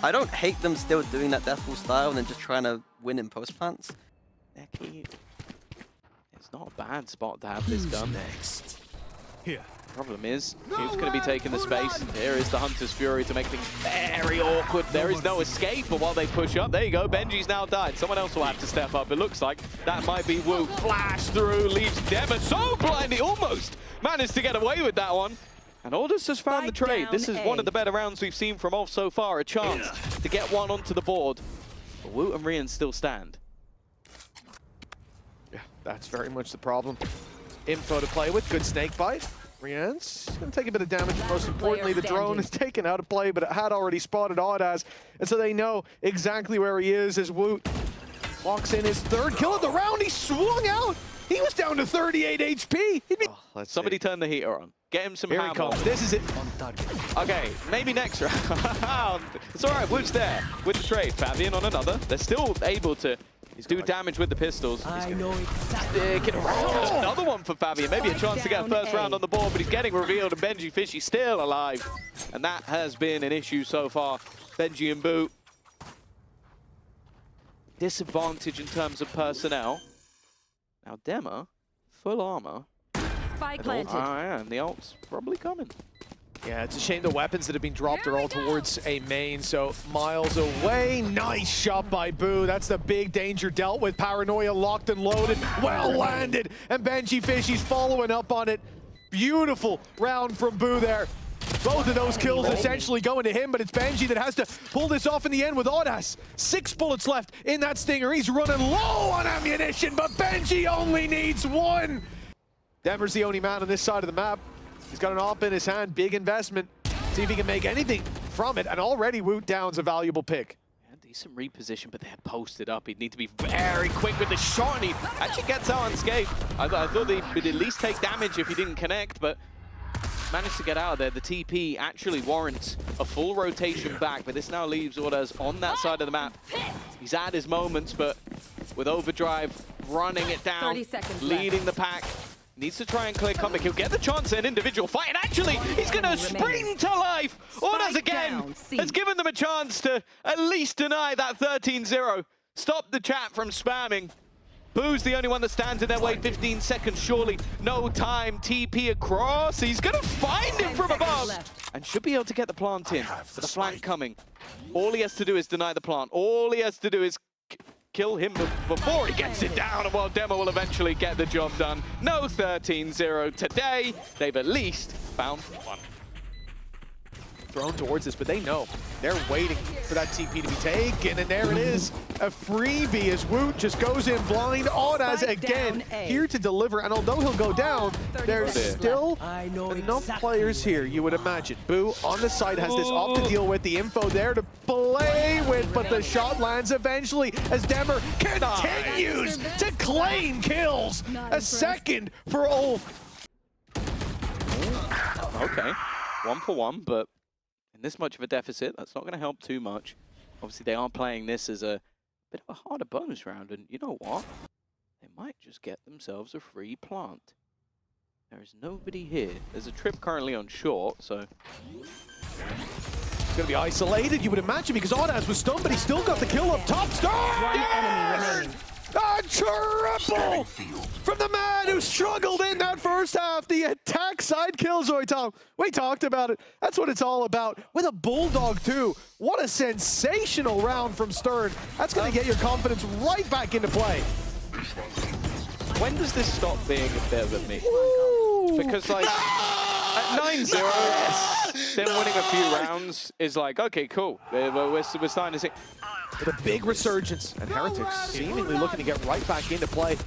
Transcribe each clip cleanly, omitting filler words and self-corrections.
I don't hate them still doing that Deathfall style and then just trying to win in post plants. It's not a bad spot to have this gun. Next. Here. Problem is, who's going to be taking the space? Here is the Hunter's Fury to make things very awkward. There is no escape, but while they push up, there you go. Benji's now died. Someone else will have to step up. It looks like that might be Wu. Flash through, leaves Dema so blind. He almost managed to get away with that one. And Aldous has found the trade. This is one of the better rounds we've seen from Ulf so far. A chance to get one onto the board. But Wu and Rian still stand. Yeah, that's very much the problem. Info to play with. Good snake bite. Rian's going to take a bit of damage, but most importantly, the drone is taken out of play, but it had already spotted Audaz, and so they know exactly where he is as Woot walks in his third kill of the round. He swung out. He was down to 38 HP. Somebody turn the heater on. Get him some Here hammer. he comes. This is it. Okay, maybe next round. It's all right, Woot's there with the trade. Fabian on another. They're still able to do damage with the pistols. I know exactly. Stick it around. Another one for Fabian. Maybe a chance to get a first round on the board, but he's getting revealed, and Benjyfishy still alive. And that has been an issue so far. Benji and Boo. Disadvantage in terms of personnel. Now Dema, full armor. Spike planted. And the ult's probably coming. Yeah, it's a shame the weapons that have been dropped are all towards a main, so miles away. Nice shot by Boo. That's the big danger dealt with. Paranoia locked and loaded. Well landed. And Benjyfishy's following up on it. Beautiful round from Boo there. Both of those kills essentially going to him, but it's Benji that has to pull this off in the end with Audaz. 6 bullets left in that Stinger. He's running low on ammunition, but Benji only needs 1. Denver's the only man on this side of the map. He's got an AWP in his hand, big investment. See if he can make anything from it, and already Woot down's a valuable pick. Yeah, decent reposition, but they're posted up. He'd need to be very quick with the shot, and he actually gets out unscathed. I thought they would at least take damage if he didn't connect, but managed to get out of there. The TP actually warrants a full rotation back, but this now leaves Audaz on that side of the map. He's at his moments, but with Overdrive running it down, 30 seconds leading the pack. Needs to try and clear comeback. He'll get the chance in individual fight, and actually, he's going to spring to life. Audaz again has given them a chance to at least deny that 13-0. Stop the chat from spamming. Boo's the only one that stands in their way. 15 seconds, surely. No time. TP across. He's going to find him from above. And should be able to get the plant in. But the flank coming. All he has to do is deny the plant. All he has to do is kill him before he gets it down, and while Demo will eventually get the job done. No 13-0 today. They've at least found one. Thrown towards this, but they know. They're waiting for that TP to be taken, and there it is. A freebie as Woot just goes in blind. Audaz again here to deliver, and although he'll go down, there's still enough players here, you would imagine. Boo on the side has this up to deal with, the info there to play with, but the shot lands eventually as Demmer continues to claim kills. A second for Ulf. Okay, 1 for 1, but in this much of a deficit, that's not going to help too much. Obviously, they are playing this as a bit of a harder bonus round, and you know what? They might just get themselves a free plant. There is nobody here. There's a trip currently on short, so it's going to be isolated, you would imagine, because Audaz was stunned, but he still got the kill up top. Star! Yes! A triple from the man who struggled in that first half. The attack side Killjoy, Tom. We talked about it. That's what it's all about. With a Bulldog, too. What a sensational round from Stern. That's going to get your confidence right back into play. When does this stop being a bit of a me? Because, like, at 9-0, then winning a few rounds is like, okay, cool. We're starting to see. With a big resurgence, and Heretics seemingly looking to get right back into play.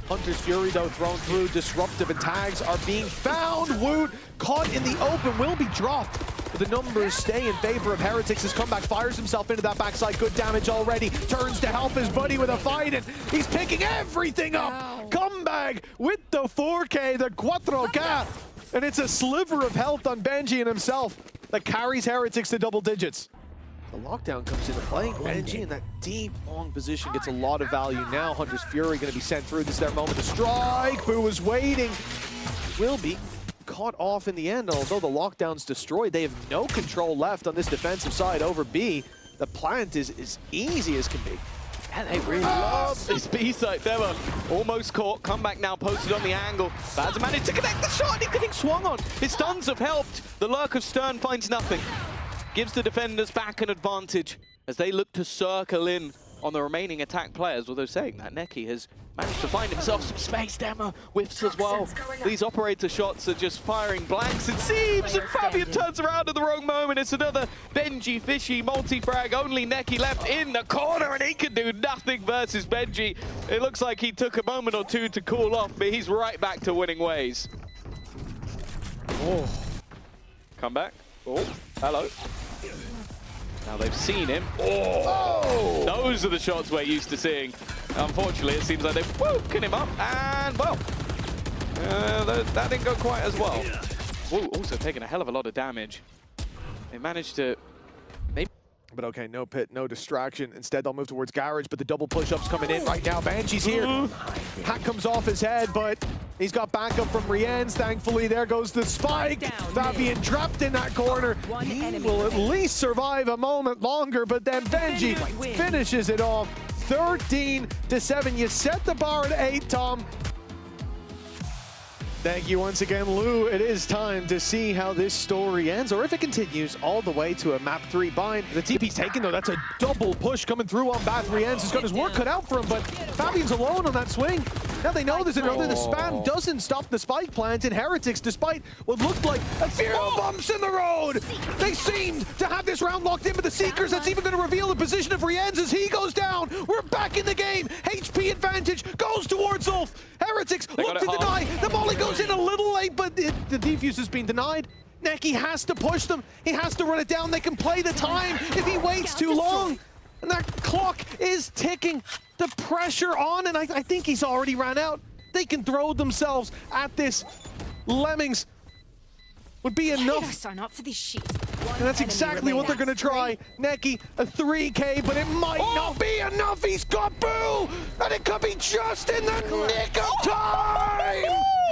Hunter's Fury, though, thrown through, disruptive, and tags are being found. Woot, caught in the open, will be dropped. But the numbers stay in favor of Heretics. His comeback fires himself into that backside. Good damage already. Turns to help his buddy with a fight, and he's picking everything up. Comeback with the 4K, the 4K. And it's a sliver of health on Benji and himself that carries Heretics to double digits. The lockdown comes into play. Benji in that deep, long position gets a lot of value now. Hunter's Fury going to be sent through. This is their moment to strike. Boo is waiting. Will be caught off in the end. Although the lockdown's destroyed, they have no control left on this defensive side over B. the plant is easy as can be. And they really love this B-site. They were almost caught. Comeback now posted on the angle. Badza managed to connect the shot. He's getting swung on. His stuns have helped. The lurk of Stern finds nothing. Gives the defenders back an advantage as they look to circle in on the remaining attack players. Although saying that, Neki has managed to find himself some space. Dema whiffs as well. These operator shots are just firing blanks, it seems, and Fabian turns around at the wrong moment. It's another Benjyfishy multi-frag. Only Neki left in the corner, and he can do nothing versus Benji. It looks like he took a moment or two to cool off, but he's right back to winning ways. Oh. Come back. Oh, hello. Now they've seen him. Oh! Those are the shots we're used to seeing. Unfortunately, it seems like they've woken him up, and well, that didn't go quite as well. Whoa, also taking a hell of a lot of damage. They managed to maybe. But okay, no pit, no distraction. Instead, they'll move towards Garage, but the double push-ups coming in right now. Banshee's here. Hat comes off his head, but he's got backup from Rienz, thankfully. There goes the spike. Fabian trapped in that corner. He will at least survive a moment longer, but then Benji finishes it off. 13-7. You set the bar at 8, Tom. Thank you once again, Lou. It is time to see how this story ends, or if it continues all the way to a Map3 Bind. The TP's taken, though. That's a double push coming through on Bath. Rienz has got his work cut out for him, but Fabian's alone on that swing. Now they know there's another. The spam doesn't stop the spike plant in Heretics, despite what looked like a few bumps in the road. They seemed to have this round locked in, but the Seekers, that's even going to reveal the position of Rienz as he goes down. We're back in the game. HP advantage goes towards ULF. Heretics look to deny. The molly goes in a little late, but the defuse has been denied. Neki has to push them. He has to run it down. They can play the time if he waits too long. And that clock is ticking. The pressure on, and I think he's already ran out. They can throw themselves at this. Lemmings would be enough. Sign up for this shit. And that's exactly what they're going to try. Neki, a 3K, but it might not be enough. He's got Boo, and it could be just in the nick of time.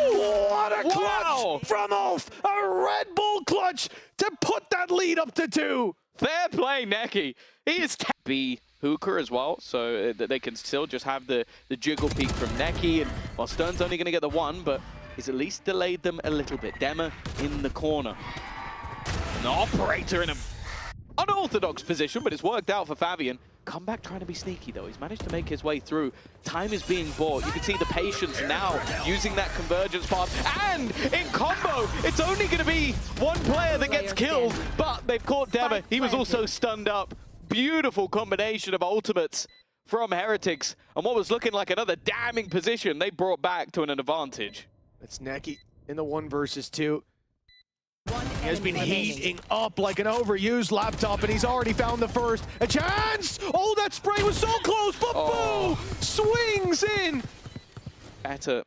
What a clutch from ULF. A Red Bull clutch to put that lead up to 2. Fair play, Neki. He is B hooker as well, so that they can still just have the jiggle peek from Neki. And while Stern's only going to get the 1, but he's at least delayed them a little bit. Dema in the corner. An operator in an unorthodox position, but it's worked out for Fabian. Comeback trying to be sneaky, though. He's managed to make his way through. Time is being bought. You can see the patience now using that convergence path. And in combo, it's only going to be one player that gets killed, but they've caught Dema. He was also stunned up. Beautiful combination of ultimates from Heretics. And what was looking like another damning position, they brought back to an advantage. It's Neki in the 1 versus 2. He has been heating up like an overused laptop, and he's already found the first. A chance! Oh, that spray was so close, but Boo swings in! Better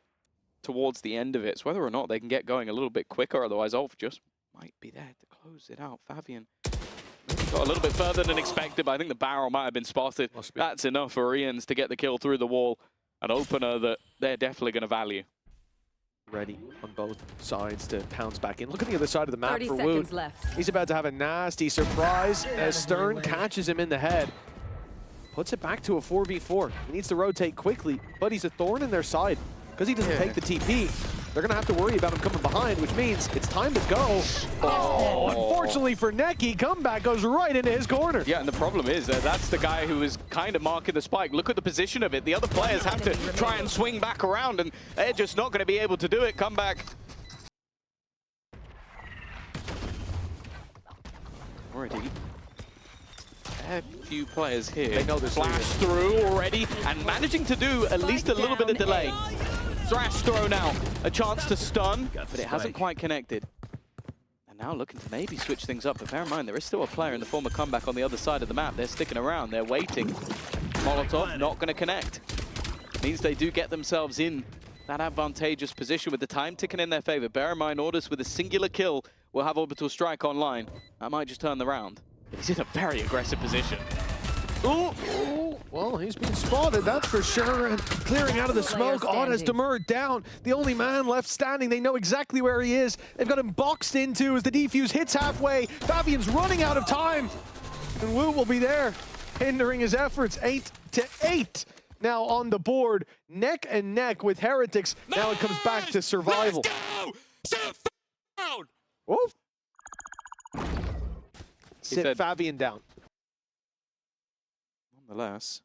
towards the end of it. It's whether or not they can get going a little bit quicker, otherwise ULF just might be there to close it out. Fabian got a little bit further than expected, but I think the barrel might have been spotted. That's enough for Rienz to get the kill through the wall. An opener that they're definitely going to value. Ready on both sides to pounce back in. Look at the other side of the map for 30 Wood. seconds left. He's about to have a nasty surprise as Stern catches him in the head. Puts it back to a 4v4. He needs to rotate quickly, but he's a thorn in their side. Because he doesn't take the TP, they're going to have to worry about him coming behind, which means it's time to go. Oh, unfortunately for Neki, comeback goes right into his corner. Yeah, and the problem is that that's the guy who is kind of marking the spike. Look at the position of it. The other players have to try and swing back around, and they're just not going to be able to do it. Comeback. Already. A few players here. They know this. Flash through already, and managing to do at least a little bit of delay. Thrash throw now, a chance to stun, but it hasn't quite connected. And now looking to maybe switch things up, but bear in mind there is still a player in the form of comeback on the other side of the map. They're sticking around, they're waiting. Molotov not going to connect. Means they do get themselves in that advantageous position with the time ticking in their favor. Bear in mind, Orders with a singular kill will have Orbital Strike online. That might just turn the round. He's in a very aggressive position. Ooh, well, he's been spotted, that's for sure. And clearing out of the smoke, Odd has demurred down. The only man left standing, they know exactly where he is. They've got him boxed into as the defuse hits halfway. Fabian's running out of time. And Wu will be there, hindering his efforts. 8-8 now on the board. Neck and neck with Heretics. Now it comes back to survival. Woof. Sit said- Fabian down. Nonetheless,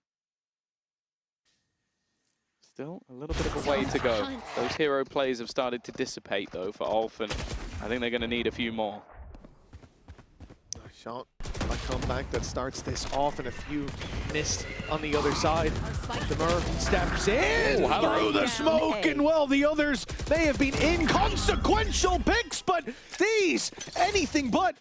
still a little bit of a way to go. Those hero plays have started to dissipate, though, for ULF, and I think they're going to need a few more. Shot, a comeback that starts this off, and a few missed on the other side. Demur steps in through the smoke, and well, the others, they have been inconsequential picks, but these, anything but.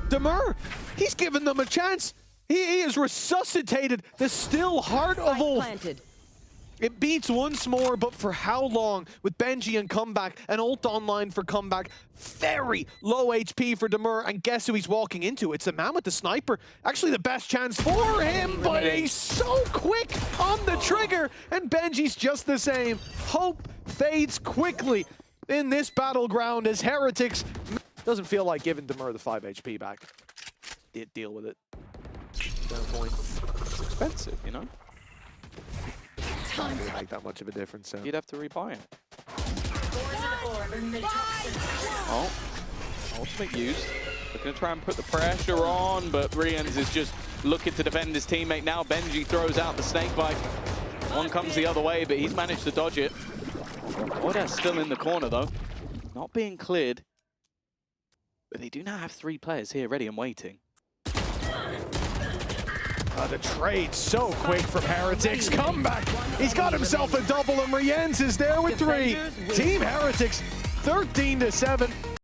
Demur, he's given them a chance. He has resuscitated the still heart of ULF. It beats once more, but for how long? With Benji and comeback, and ult online for comeback. Very low HP for Demur, and guess who he's walking into? It's the man with the sniper. Actually the best chance for him, but he's so quick on the trigger, and Benji's just the same. Hope fades quickly in this battleground as Heretics doesn't feel like giving Demur the 5 HP back. Deal with it. No point. It's expensive, you know? It didn't make that much of a difference. So. You'd have to rebuy it. Oh, ultimate used. They're going to try and put the pressure on, but Rians is just looking to defend his teammate now. Benji throws out the snake bite. One comes the other way, but he's managed to dodge it. Order's still in the corner, though. Not being cleared. But they do now have 3 players here ready and waiting. The trade so quick from Heretics. Comeback. He's got himself a double, and Riens is there with 3. Team Heretics 13-7.